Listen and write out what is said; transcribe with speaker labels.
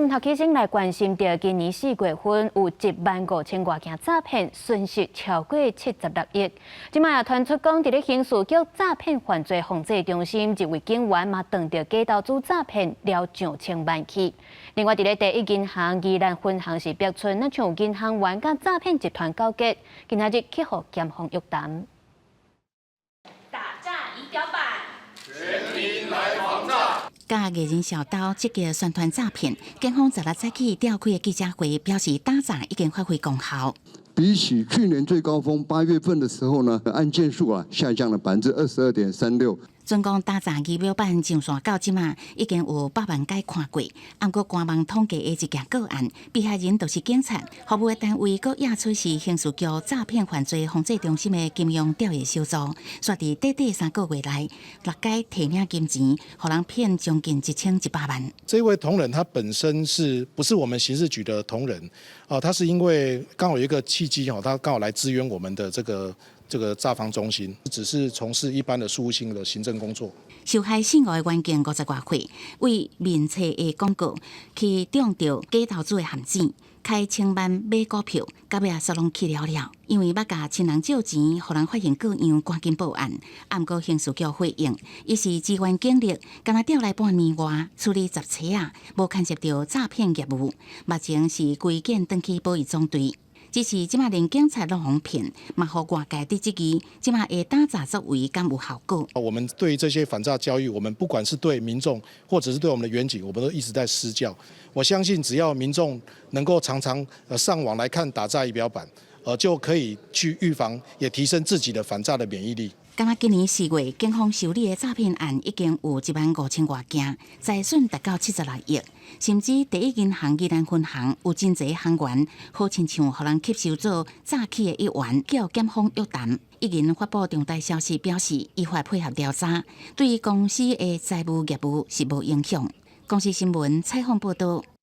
Speaker 1: 头起先来关心到今年4月份有15000多件诈骗，损失超过76亿。今麦也传出讲，伫咧刑事局诈骗犯罪防治中心一位警员嘛，当着假投资诈骗了上千万起。另外，伫咧第一银行宜兰分行是逼出，那像有银行员甲诈骗集团勾结，今仔日去互检方约谈。
Speaker 2: 打诈仪表板，
Speaker 3: 全民来防诈。
Speaker 4: 甲艺人小刀积极宣传诈骗，警方16早起召开的记者会表示，打诈已经发挥功效。
Speaker 5: 比起去年最高峰8月份的时候呢，案件数下降了22.36%。
Speaker 4: 总共打诈仪表板上线到即马，已经有8万解看过。按过官网统计的一件个案，被害人都是警察，服务的单位阁野出是刑事局诈骗犯罪防治中心的金融调查小组，说伫短3个月内，6解提领金钱，互人骗将近1100万。
Speaker 6: 这位同仁他本身不是我们刑事局的同仁？他是因为刚好有一个契机他刚好来支援我们的这个诈防中心，只是从事一般的事务性的行政工作。
Speaker 4: 受害姓吴的员警50多岁，为面册的广告去中到假投资的陷阱，开千万买股票，到尾煞拢去了。因为要甲亲人借钱，互人发现各样，赶紧报案。按过刑事局回应，伊是支援警力，敢若调来半年外处理10车无牵涉到诈骗业务。目前是归建登去保育总队。只是即马连警察拢互骗，嘛互外界伫质疑，即马的打诈作为敢有效果？
Speaker 6: 我们对于这些反诈教育，我们不管是对民众，或者是对我们的员警，我们都一直在施教。我相信，只要民众能够常常上网来看打诈仪表板，就可以去预防，也提升自己的反诈的免疫力。
Speaker 4: 敢若今年4月，警方受理的诈骗案已经有15000多件，财损达到76亿。甚至第一银行宜兰分行有真侪行员，好亲像互人吸收做诈欺的一员，叫检方约谈。已经发布重大消息，表示依法配合调查，对于公司的财务业务是无影响。公司新闻采访报道。